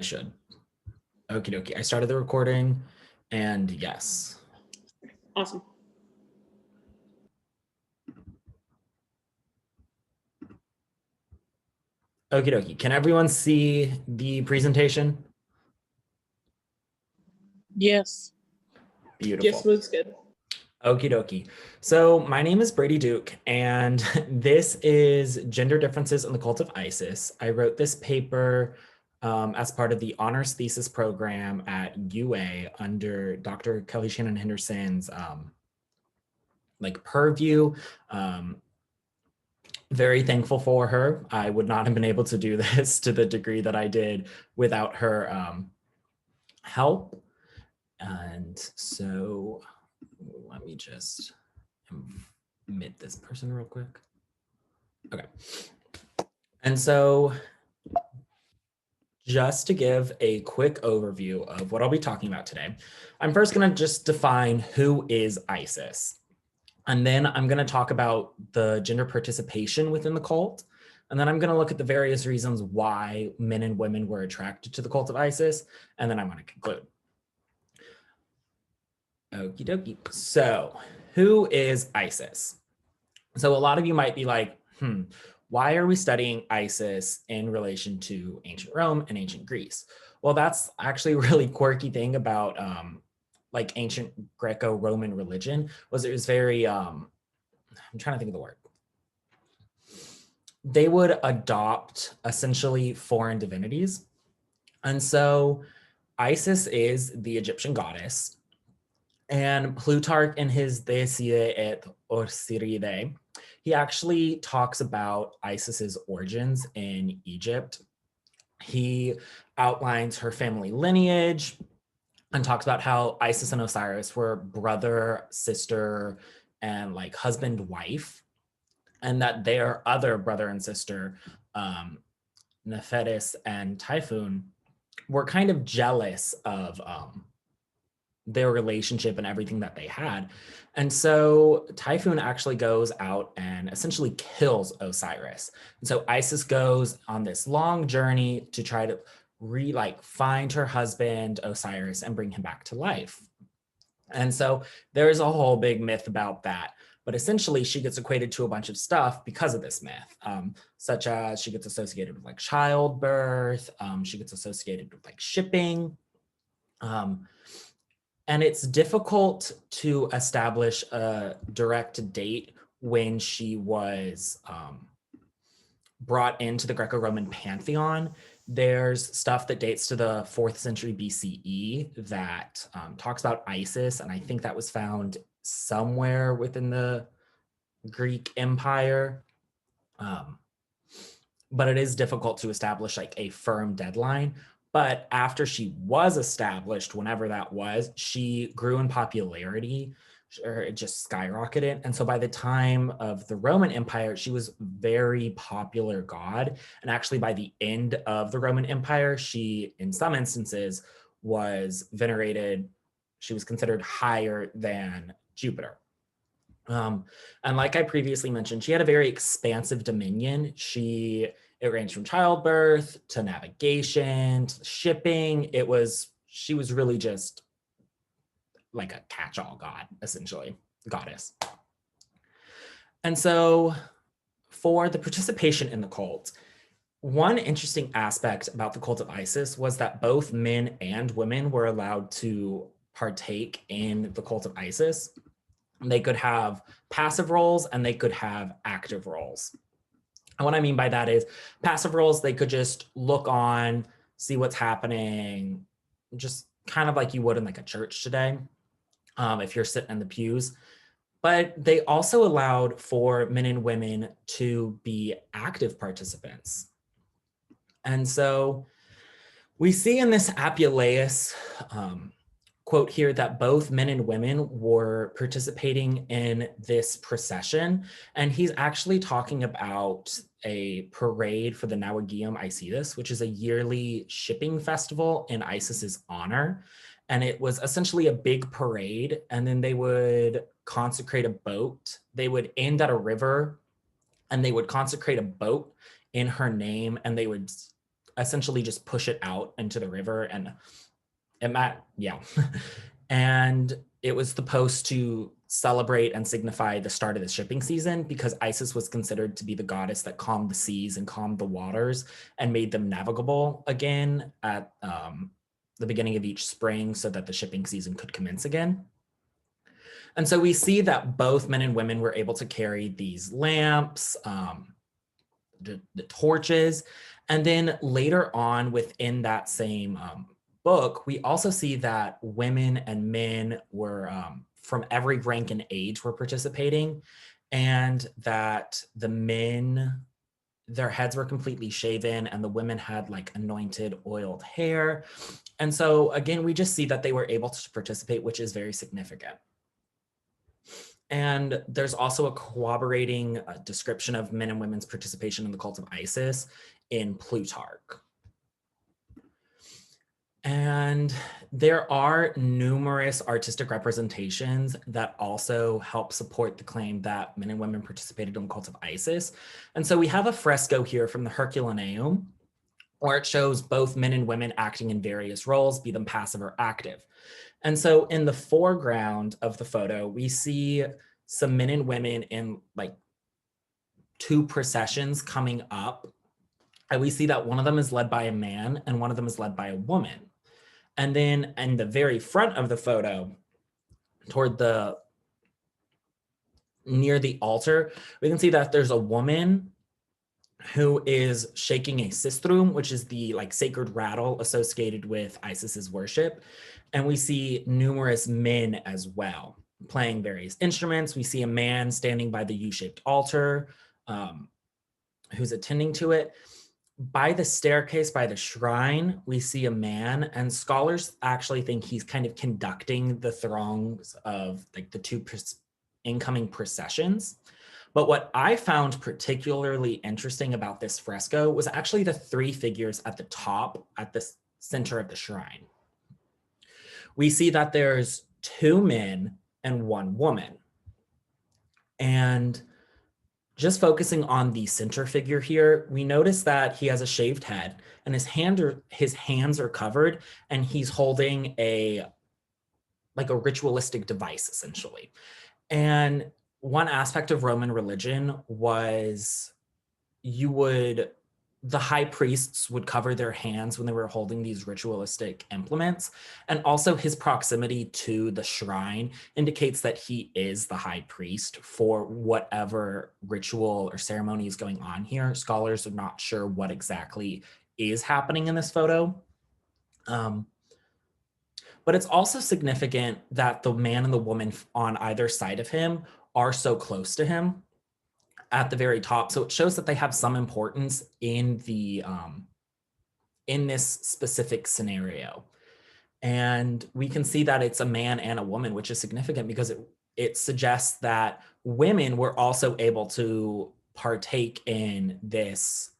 should. Okie dokie. I started the recording and yes. Awesome. Okie dokie. Can everyone see the presentation? Yes. Beautiful. Yes, looks good. Okie dokie. So my name is Brady Duke, and this is Gender Differences in the Cult of ISIS. I wrote this paper as part of the honors thesis program at UA under Dr. Kelly Shannon Henderson's purview. Very thankful for her. I would not have been able to do this to the degree that I did without her help. And so let me just admit this person real quick. Okay. And so just to give a quick overview of what I'll be talking about today, I'm first going to just define who is ISIS. And then I'm going to talk about the gender participation within the cult. And then I'm going to look at the various reasons why men and women were attracted to the cult of ISIS. And then I'm going to conclude. Okie dokie. So who is ISIS? So a lot of you might be like, why are we studying ISIS in relation to ancient Rome and ancient Greece? Well, that's actually a really quirky thing about ancient Greco-Roman religion was it was very, I'm trying to think of the word. They would adopt essentially foreign divinities. And so Isis is the Egyptian goddess. And Plutarch in his De Siae et Osiridae, he actually talks about Isis's origins in Egypt. He outlines her family lineage and talks about how Isis and Osiris were brother, sister, and like husband, wife, and that their other brother and sister, Nephthys and Typhon, were kind of jealous of their relationship and everything that they had. And so Typhon actually goes out and essentially kills Osiris. And so Isis goes on this long journey to try to find her husband Osiris and bring him back to life. And so there is a whole big myth about that. But essentially she gets equated to a bunch of stuff because of this myth, such as she gets associated with like childbirth, she gets associated with like shipping. And it's difficult to establish a direct date when she was brought into the Greco-Roman pantheon. There's stuff that dates to the 4th century BCE that talks about Isis, and I think that was found somewhere within the Greek Empire. But it is difficult to establish like a firm deadline. But after she was established, whenever that was, she grew in popularity, or it just skyrocketed. And so by the time of the Roman Empire, she was very popular god. And actually by the end of the Roman Empire, she, in some instances, was venerated. She was considered higher than Jupiter. And like I previously mentioned, she had a very expansive dominion. It ranged from childbirth to navigation, to shipping. She was really just like a catch-all god, essentially, goddess. And so for the participation in the cult, one interesting aspect about the cult of Isis was that both men and women were allowed to partake in the cult of Isis. They could have passive roles and they could have active roles. And what I mean by that is passive roles, they could just look on, see what's happening, just kind of like you would in like a church today, if you're sitting in the pews. But they also allowed for men and women to be active participants. And so we see in this Apuleius quote here that both men and women were participating in this procession. And he's actually talking about a parade for the Nawagium Isidis, which is a yearly shipping festival in Isis's honor. And it was essentially a big parade. And then they would consecrate a boat. They would end at a river and they would consecrate a boat in her name. And they would essentially just push it out into the river, and it might, yeah. And it was supposed to celebrate and signify the start of the shipping season, because Isis was considered to be the goddess that calmed the seas and calmed the waters and made them navigable again at the beginning of each spring, so that the shipping season could commence again. And so we see that both men and women were able to carry these lamps, the torches. And then later on within that same book, we also see that women and men were from every rank and age were participating, and that the men, their heads were completely shaven, and the women had like anointed oiled hair. And so again, we just see that they were able to participate, which is very significant. And there's also a corroborating description of men and women's participation in the cult of Isis in Plutarch. And there are numerous artistic representations that also help support the claim that men and women participated in the cult of Isis. And so we have a fresco here from the Herculaneum, where it shows both men and women acting in various roles, be them passive or active. And so in the foreground of the photo, we see some men and women in like two processions coming up. And we see that one of them is led by a man and one of them is led by a woman. And then in the very front of the photo, toward the near the altar, we can see that there's a woman who is shaking a sistrum, which is the like sacred rattle associated with Isis's worship. And we see numerous men as well playing various instruments. We see a man standing by the U-shaped altar who's attending to it. By the staircase, by the shrine, we see a man, and scholars actually think he's kind of conducting the throngs of like the two incoming processions. But what I found particularly interesting about this fresco was actually the three figures at the top, at the center of the shrine. We see that there's two men and one woman. And just focusing on the center figure here, we notice that he has a shaved head and his hands are covered, and he's holding a ritualistic device essentially. And one aspect of Roman religion was the high priests would cover their hands when they were holding these ritualistic implements. And also his proximity to the shrine indicates that he is the high priest for whatever ritual or ceremony is going on here. Scholars are not sure what exactly is happening in this photo. But it's also significant that the man and the woman on either side of him are so close to him at the very top. So it shows that they have some importance in this specific scenario. And we can see that it's a man and a woman, which is significant because it suggests that women were also able to partake in this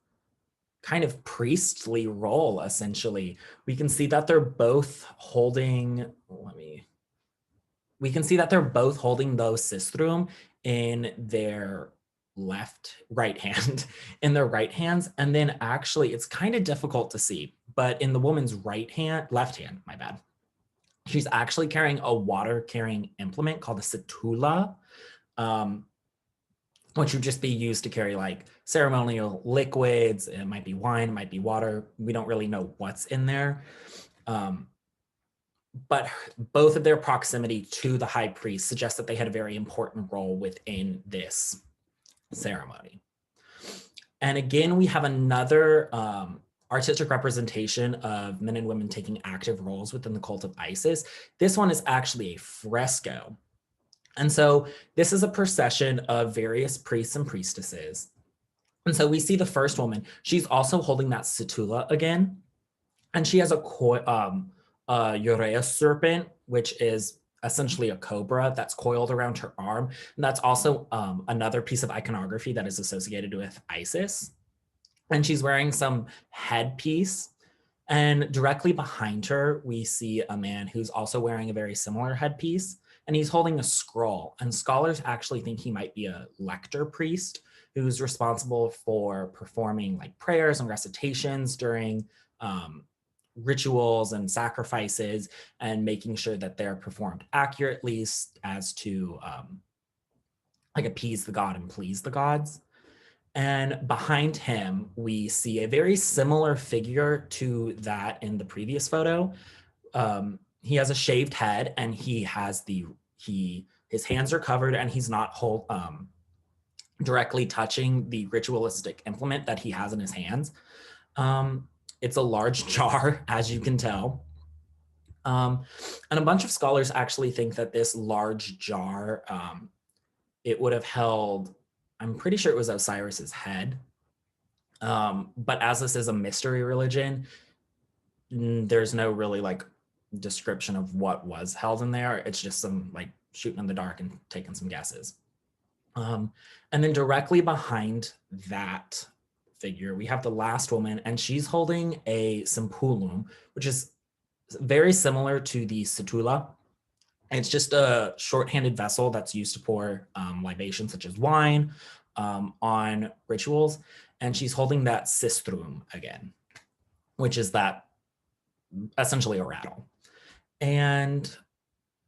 kind of priestly role, essentially. We can see that they're both holding, we can see that they're both holding those sistrum in their right hand, in their right hands. And then actually it's kind of difficult to see, but in the woman's left hand, my bad, she's actually carrying a water carrying implement called a setula, which would just be used to carry like ceremonial liquids. It might be wine, it might be water. We don't really know what's in there. But both of their proximity to the high priest suggests that they had a very important role within this ceremony. And again, we have another artistic representation of men and women taking active roles within the cult of Isis. This one is actually a fresco. And so this is a procession of various priests and priestesses. And so we see the first woman, she's also holding that setula again. And she has a ureus serpent, which is essentially a cobra that's coiled around her arm. And that's also another piece of iconography that is associated with Isis. And she's wearing some headpiece. And directly behind her, we see a man who's also wearing a very similar headpiece, and he's holding a scroll. And scholars actually think he might be a lector priest who's responsible for performing like prayers and recitations during rituals and sacrifices, and making sure that they're performed accurately as to like appease the god and please the gods. And behind him, we see a very similar figure to that in the previous photo. He has a shaved head, and his hands are covered, and he's not directly touching the ritualistic implement that he has in his hands. It's a large jar, as you can tell. And a bunch of scholars actually think that this large jar, it would have held, I'm pretty sure it was Osiris's head. But as this is a mystery religion, there's no really like description of what was held in there. It's just some like shooting in the dark and taking some guesses. And then directly behind that figure, we have the last woman, and she's holding a simpulum, which is very similar to the situla. It's just a short-handed vessel that's used to pour libations such as wine on rituals. And she's holding that sistrum again, which is that essentially a rattle. And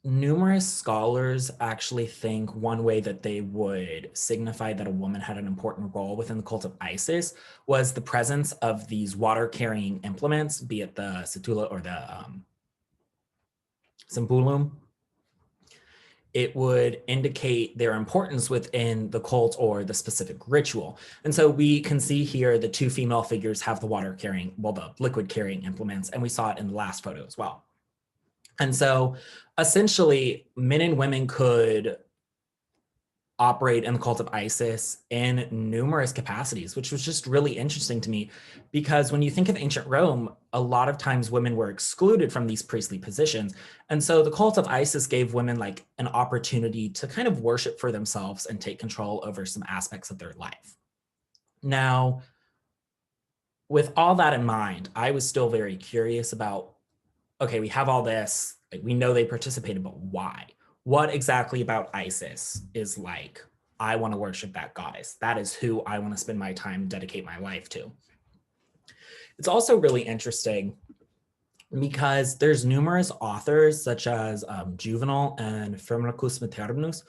numerous scholars actually think one way that they would signify that a woman had an important role within the cult of Isis was the presence of these water-carrying implements, be it the situla or the simpulum. It would indicate their importance within the cult or the specific ritual. And so we can see here the two female figures have the the liquid carrying implements, and we saw it in the last photo as well. And so essentially, men and women could operate in the cult of Isis in numerous capacities, which was just really interesting to me, because when you think of ancient Rome, a lot of times women were excluded from these priestly positions. And so the cult of Isis gave women like an opportunity to kind of worship for themselves and take control over some aspects of their life. Now, with all that in mind, I was still very curious about, okay, we have all this, like, we know they participated, but why? What exactly about Isis is like, I want to worship that goddess. That is who I want to spend my time, dedicate my life to. It's also really interesting because there's numerous authors such as Juvenal and Firmicus Maternus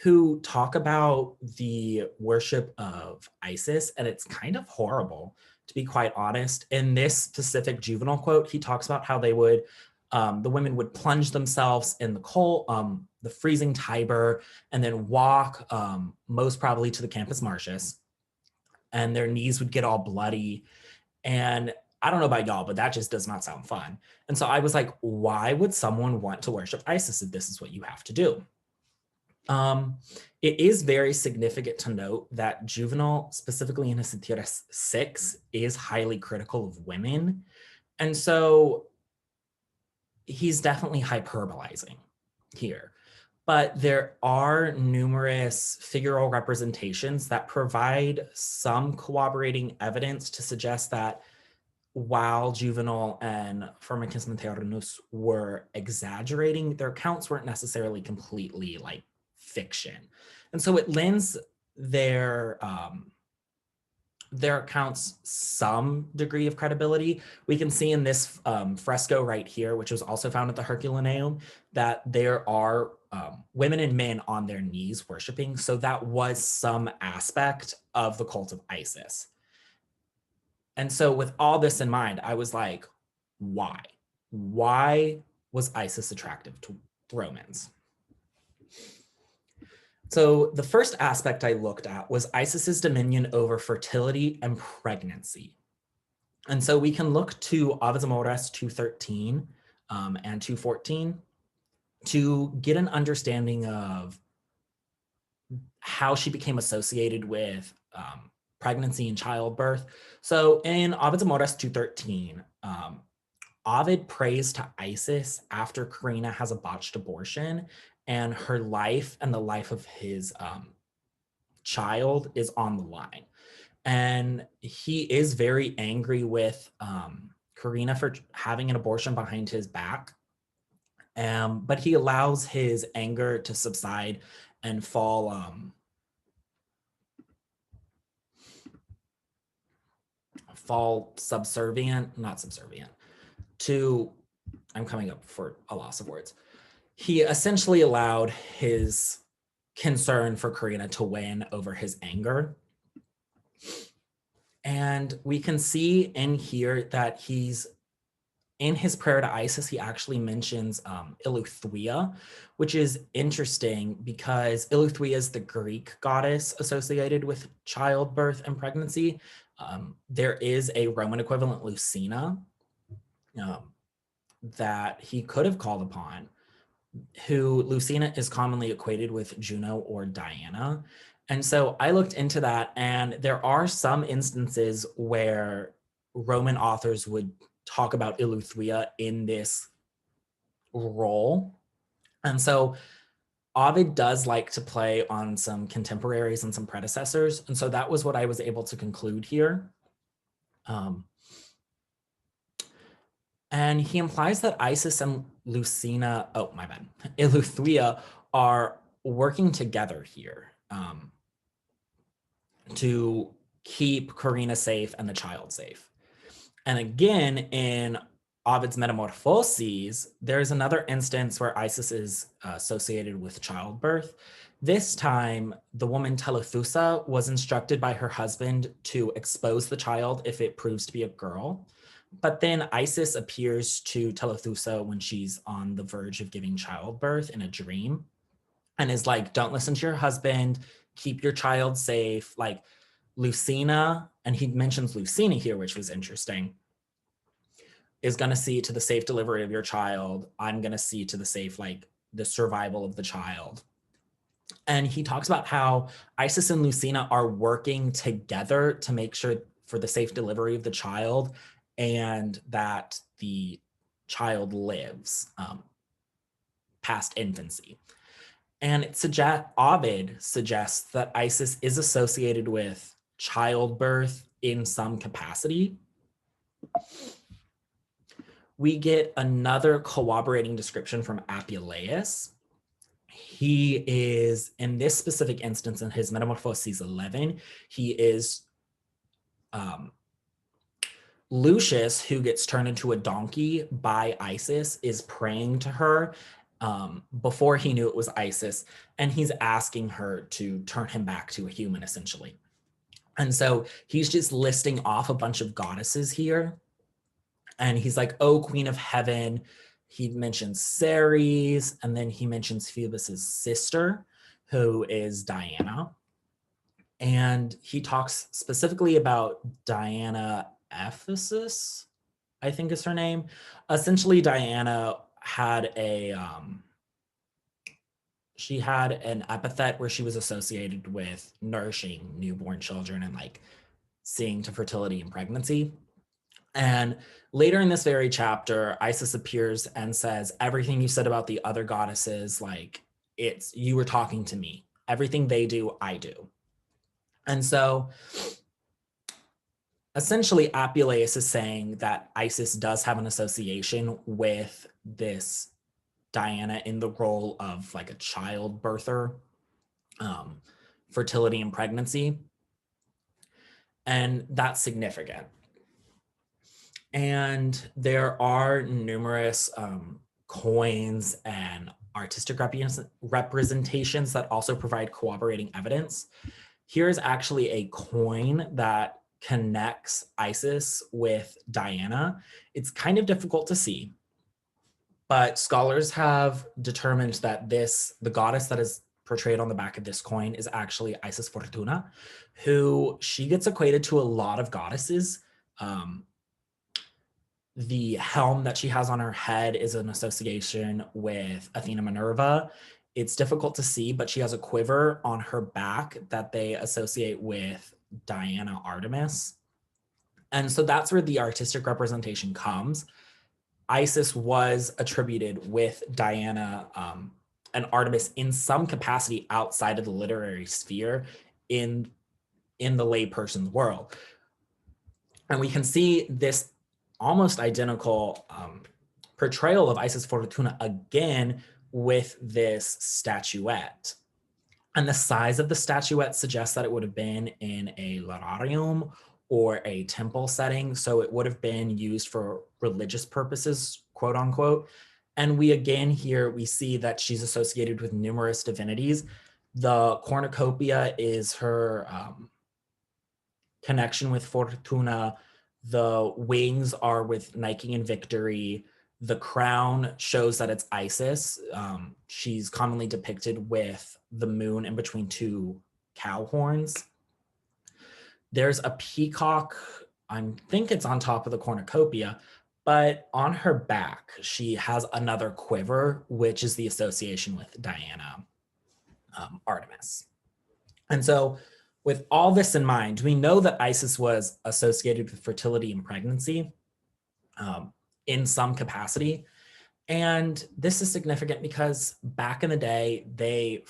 who talk about the worship of Isis, and it's kind of horrible, to be quite honest. In this specific Juvenal quote, he talks about how they would the women would plunge themselves in the cold, the freezing Tiber, and then walk most probably to the Campus Martius, and their knees would get all bloody. And I don't know about y'all, but that just does not sound fun. And so I was like, why would someone want to worship Isis if this is what you have to do? It is very significant to note that Juvenal, specifically in his Satira 6, is highly critical of women. And so he's definitely hyperbolizing here. But there are numerous figural representations that provide some corroborating evidence to suggest that while Juvenal and Firmicus Maternus were exaggerating, their accounts weren't necessarily completely like fiction. And so it lends their accounts some degree of credibility. We can see in this fresco right here, which was also found at the Herculaneum, that there are women and men on their knees worshiping. So that was some aspect of the cult of Isis. And so with all this in mind, I was like, why? Why was Isis attractive to Romans? So the first aspect I looked at was Isis's dominion over fertility and pregnancy. And so we can look to Ovid Zamores 213 and 214 to get an understanding of how she became associated with pregnancy and childbirth. So in Ovid Zamores 213, Ovid prays to Isis after Carina has a botched abortion, and her life and the life of his child is on the line. And he is very angry with Carina for having an abortion behind his back. But he allows his anger to subside and fall fall subservient, not subservient, to, I'm coming up for a loss of words. He essentially allowed his concern for Karina to win over his anger. And we can see in here that he's, in his prayer to Isis, he actually mentions Eleutheria, which is interesting because Eleutheria is the Greek goddess associated with childbirth and pregnancy. There is a Roman equivalent, Lucina, that he could have called upon, who Lucina is commonly equated with Juno or Diana. And so I looked into that, and there are some instances where Roman authors would talk about Eleutheria in this role. And so Ovid does like to play on some contemporaries and some predecessors. And so that was what I was able to conclude here. And he implies that Isis and Lucina, oh, my bad, Eleutheria are working together here to keep Karina safe and the child safe. And again, in Ovid's Metamorphoses, there's another instance where Isis is associated with childbirth. This time, the woman Telethusa was instructed by her husband to expose the child if it proves to be a girl. But then Isis appears to Telethusa when she's on the verge of giving childbirth in a dream and is like, don't listen to your husband, keep your child safe. Like Lucina, and he mentions Lucina here, which was interesting, is going to see to the safe delivery of your child. I'm going to see to the safe, like the survival of the child. And he talks about how Isis and Lucina are working together to make sure for the safe delivery of the child and that the child lives past infancy. And Ovid suggests that Isis is associated with childbirth in some capacity. We get another corroborating description from Apuleius. He is, in this specific instance, in his Metamorphoses 11, he is Lucius, who gets turned into a donkey by Isis, is praying to her before he knew it was Isis, and he's asking her to turn him back to a human, essentially. And so he's just listing off a bunch of goddesses here. And he's like, oh, Queen of Heaven. He mentions Ceres, and then he mentions Phoebus's sister, who is Diana. And he talks specifically about Diana Ephesus, I think is her name. Essentially, Diana had she had an epithet where she was associated with nourishing newborn children and like seeing to fertility and pregnancy. And later in this very chapter, Isis appears and says, everything you said about the other goddesses, like you were talking to me. Everything they do, I do. And so essentially Apuleius is saying that Isis does have an association with this Diana in the role of like a child birther, fertility and pregnancy. And that's significant. And there are numerous coins and artistic representations that also provide corroborating evidence. Here's actually a coin that connects Isis with Diana. It's kind of difficult to see, but scholars have determined that the goddess that is portrayed on the back of this coin is actually Isis Fortuna, who she gets equated to a lot of goddesses. The helm that she has on her head is an association with Athena Minerva. It's difficult to see, but she has a quiver on her back that they associate with Diana Artemis. And so that's where the artistic representation comes. Isis was attributed with Diana and Artemis in some capacity outside of the literary sphere in the layperson's world. And we can see this almost identical portrayal of Isis Fortuna again with this statuette. And the size of the statuette suggests that it would have been in a lararium or a temple setting. So it would have been used for religious purposes, quote unquote. And we again here, we see that she's associated with numerous divinities. The cornucopia is her connection with Fortuna. The wings are with Nike and Victory. The crown shows that it's Isis. She's commonly depicted with the moon in between two cow horns. There's a peacock, I think it's on top of the cornucopia, but on her back, she has another quiver, which is the association with Diana, Artemis. And so, with all this in mind, we know that Isis was associated with fertility and pregnancy in some capacity. And this is significant because back in the day,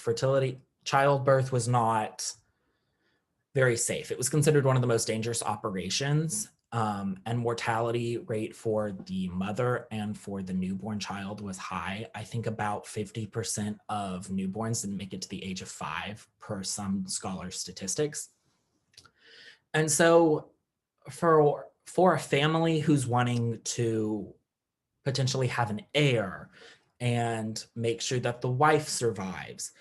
childbirth was not very safe. It was considered one of the most dangerous operations, and mortality rate for the mother and for the newborn child was high. I think about 50% of newborns didn't make it to the age of 5 per some scholars' statistics. And so for a family who's wanting to potentially have an heir and make sure that the wife survives,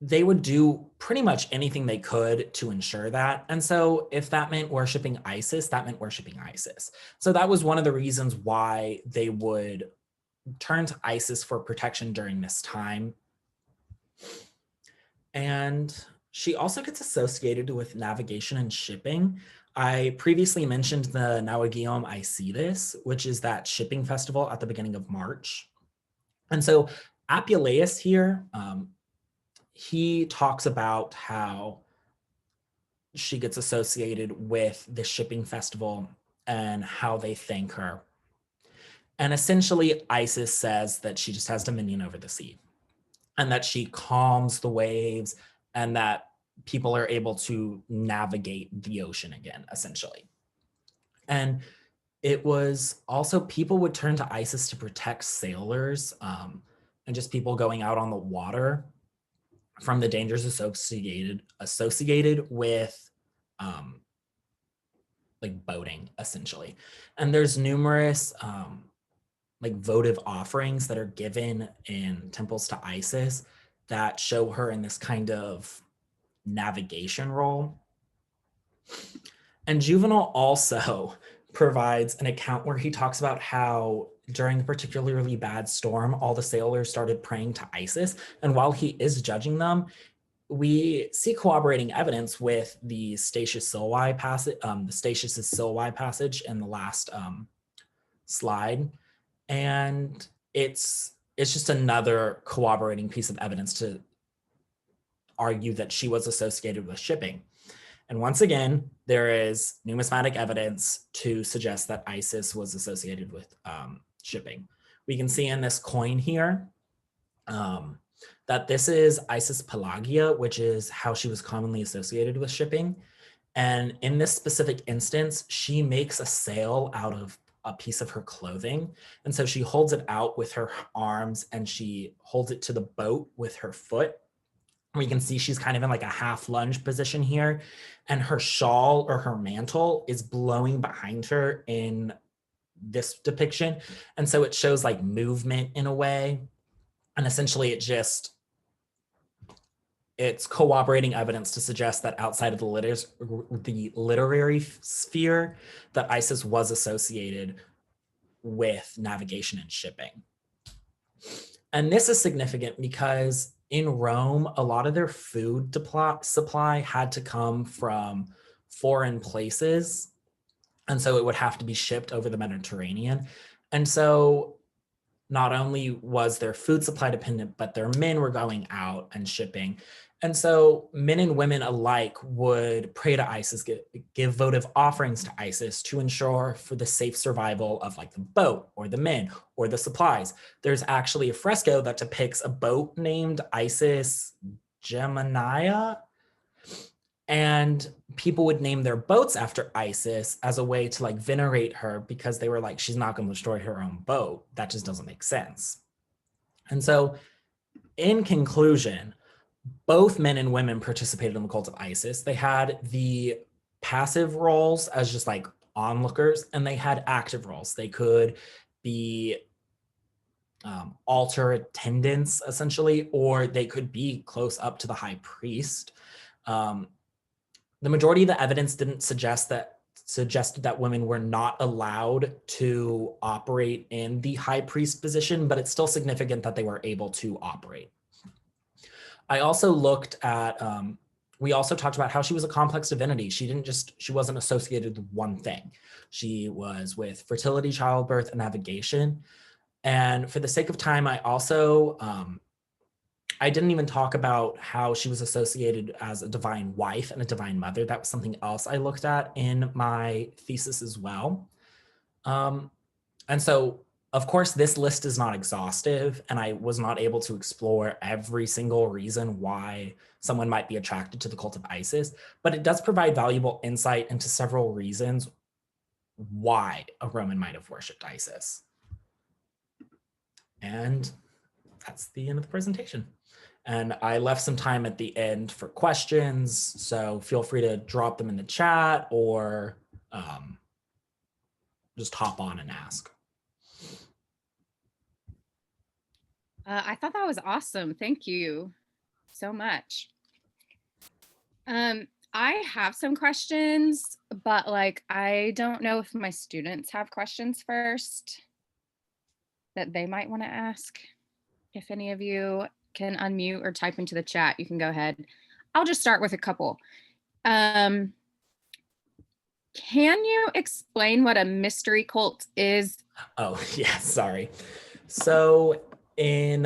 they would do pretty much anything they could to ensure that. And so if that meant worshiping Isis, that meant worshiping Isis. So that was one of the reasons why they would turn to Isis for protection during this time. And she also gets associated with navigation and shipping. I previously mentioned the Nauagium Isidis, which is that shipping festival at the beginning of March. And so Apuleius here, he talks about how she gets associated with the shipping festival and how they thank her. And essentially, Isis says that she just has dominion over the sea and that she calms the waves and that people are able to navigate the ocean again, essentially. And it was also people would turn to Isis to protect sailors and just people going out on the water from the dangers associated with like boating, essentially. And there's numerous like votive offerings that are given in temples to Isis that show her in this kind of navigation role. And Juvenal also provides an account where he talks about how during a particularly bad storm, all the sailors started praying to Isis. And while he is judging them, we see corroborating evidence with the Statius Silvae passage, the Statius's Silvae passage in the last slide. And it's just another corroborating piece of evidence to argue that she was associated with shipping. And once again, there is numismatic evidence to suggest that Isis was associated with shipping. We can see in this coin here that this is Isis Pelagia, which is how she was commonly associated with shipping. And in this specific instance, she makes a sail out of a piece of her clothing. And so she holds it out with her arms and she holds it to the boat with her foot. We can see she's kind of in like a half lunge position here, and her shawl or her mantle is blowing behind her in this depiction. And so it shows like movement in a way. And essentially it's corroborating evidence to suggest that outside of the literary sphere, that Isis was associated with navigation and shipping. And this is significant because in Rome, a lot of their food supply had to come from foreign places. And so it would have to be shipped over the Mediterranean. And so not only was their food supply dependent, but their men were going out and shipping. And so men and women alike would pray to Isis, give votive offerings to Isis to ensure for the safe survival of like the boat or the men or the supplies. There's actually a fresco that depicts a boat named Isis Gemini, and people would name their boats after Isis as a way to like venerate her because they were like, she's not going to destroy her own boat. That just doesn't make sense. And so in conclusion, both men and women participated in the cult of Isis. They had the passive roles as just like onlookers, and they had active roles. They could be altar attendants essentially, or they could be close up to the high priest. The majority of the evidence didn't suggested that women were not allowed to operate in the high priest position, but it's still significant that they were able to operate. I also looked at, we also talked about how she was a complex divinity. She wasn't associated with one thing. She was with fertility, childbirth, and navigation. And for the sake of time, I also, I didn't even talk about how she was associated as a divine wife and a divine mother. That was something else I looked at in my thesis as well. And so, of course, this list is not exhaustive, and I was not able to explore every single reason why someone might be attracted to the cult of Isis, but it does provide valuable insight into several reasons why a Roman might have worshipped Isis. And that's the end of the presentation. And I left some time at the end for questions, so feel free to drop them in the chat or just hop on and ask. I thought that was awesome. Thank you so much. I have some questions, but like, I don't know if my students have questions first that they might want to ask. If any of you can unmute or type into the chat, you can go ahead. I'll just start with a couple. Can you explain what a mystery cult is? Oh, yeah, sorry. So in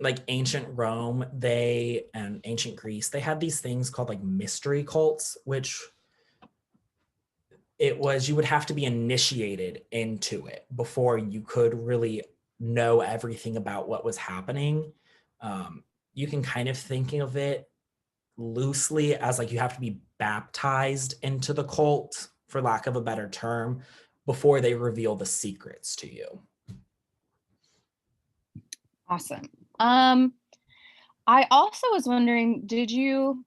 like ancient Rome, and ancient Greece, they had these things called like mystery cults, which it was you would have to be initiated into it before you could really know everything about what was happening. You can kind of think of it loosely as like you have to be baptized into the cult, for lack of a better term, before they reveal the secrets to you. Awesome. I also was wondering, did you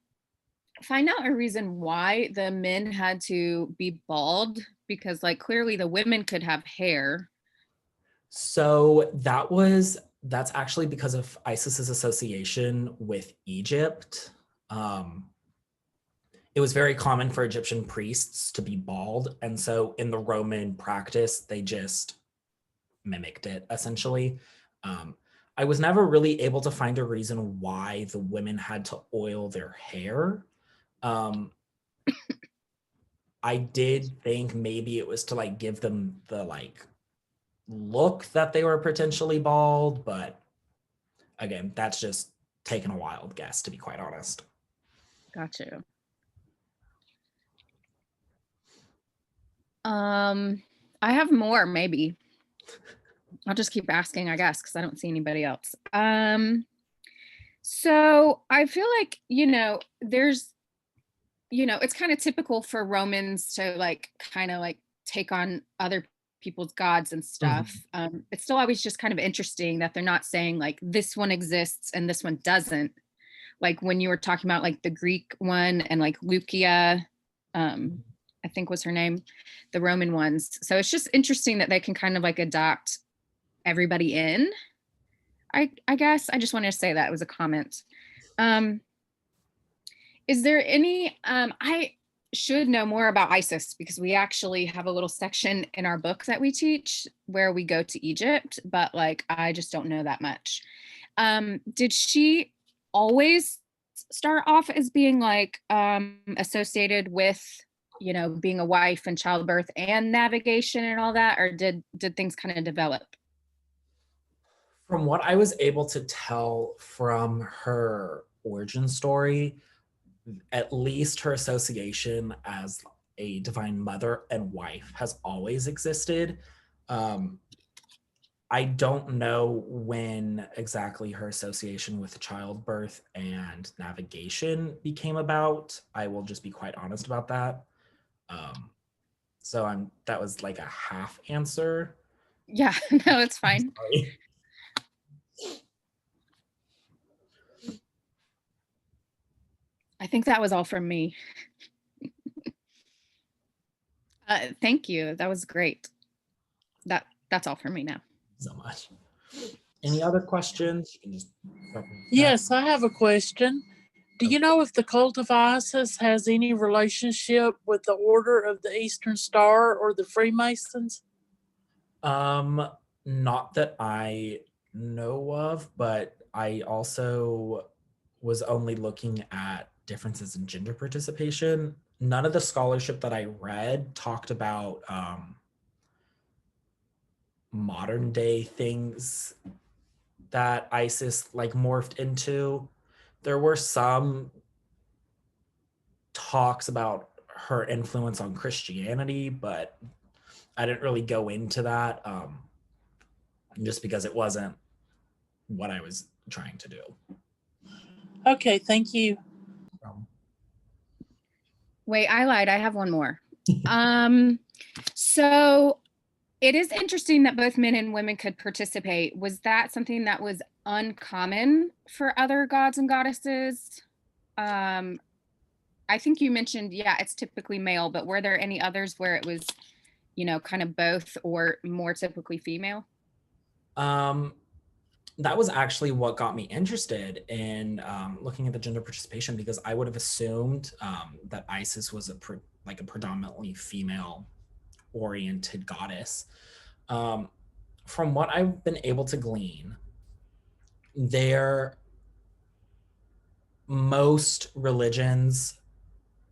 find out a reason why the men had to be bald? Because like clearly the women could have hair. So that's actually because of Isis's association with Egypt. It was very common for Egyptian priests to be bald, and so in the Roman practice, they just mimicked it essentially. I was never really able to find a reason why the women had to oil their hair. I did think maybe it was to like give them the like look that they were potentially bald, but again, that's just taking a wild guess, to be quite honest. Got you. I have more, maybe. I'll just keep asking, I guess, because I don't see anybody else. So I feel like, there's, it's kind of typical for Romans to like kind of like take on other people's gods and stuff. It's still always just kind of interesting that they're not saying like this one exists and this one doesn't. Like when you were talking about like the Greek one and like Lucia, I think was her name, the Roman ones. So it's just interesting that they can kind of like adopt everybody in. I guess I just wanted to say that it was a comment. Is there any, I should know more about Isis because we actually have a little section in our book that we teach where we go to Egypt, but like, I just don't know that much. Did she always start off as being like associated with, being a wife and childbirth and navigation and all that, or did things kind of develop? From what I was able to tell from her origin story, at least her association as a divine mother and wife has always existed. I don't know when exactly her association with childbirth and navigation became about. I will just be quite honest about that. So that was like a half answer. Yeah, no, it's fine. Sorry. I think that was all from me. Thank you. That was great. That's all for me now. So much. Any other questions? You can just Yes, I have a question. Do you know if the Cult of Isis has any relationship with the Order of the Eastern Star or the Freemasons? Not that I know of, but I also was only looking at differences in gender participation. None of the scholarship that I read talked about modern day things that ISIS like morphed into. There were some talks about her influence on Christianity, but I didn't really go into that just because it wasn't what I was trying to do. Okay, thank you. Wait, I lied. I have one more. So it is interesting that both men and women could participate. Was that something that was uncommon for other gods and goddesses? I think you mentioned, yeah, it's typically male, but were there any others where it was, kind of both or more typically female? That was actually what got me interested in looking at the gender participation, because I would have assumed that Isis was a predominantly female oriented goddess. From what I've been able to glean, most religions,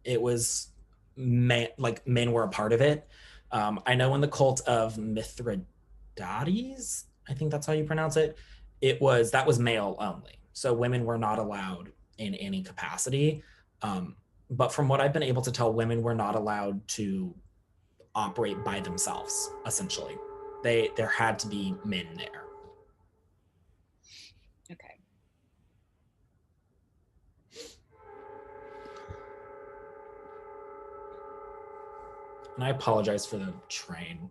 it was men were a part of it. I know in the cult of Mithridates, I think that's how you pronounce it, that was male only. So women were not allowed in any capacity. But from what I've been able to tell, women were not allowed to operate by themselves, essentially. There had to be men there. Okay. And I apologize for the train,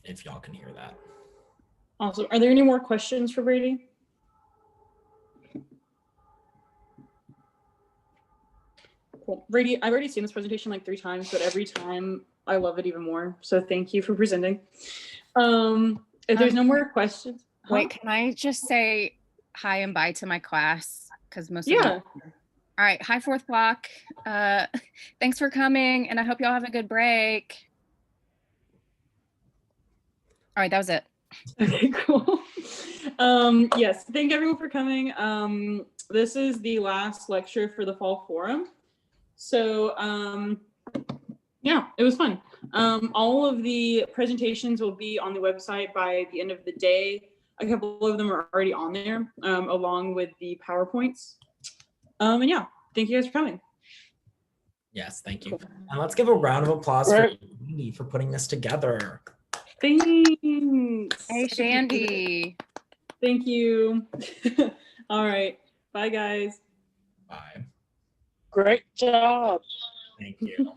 if y'all can hear that. Awesome. Are there any more questions for Brady? Cool. Brady, I've already seen this presentation like 3 times, but every time I love it even more. So thank you for presenting. If there's no more questions. Wait, can I just say hi and bye to my class? Because most of Yeah. them. All right. Hi, 4th block. Thanks for coming, and I hope y'all have a good break. All right, that was it. Okay, cool. Yes, thank everyone for coming. This is the last lecture for the fall forum. So yeah, it was fun. All of the presentations will be on the website by the end of the day. A couple of them are already on there, along with the PowerPoints. And yeah, thank you guys for coming. Yes, thank you. Cool. And let's give a round of applause for Brady for putting this together. Thanks. Hey, Shandy. Thank you. All right. Bye, guys. Bye. Great job. Thank you.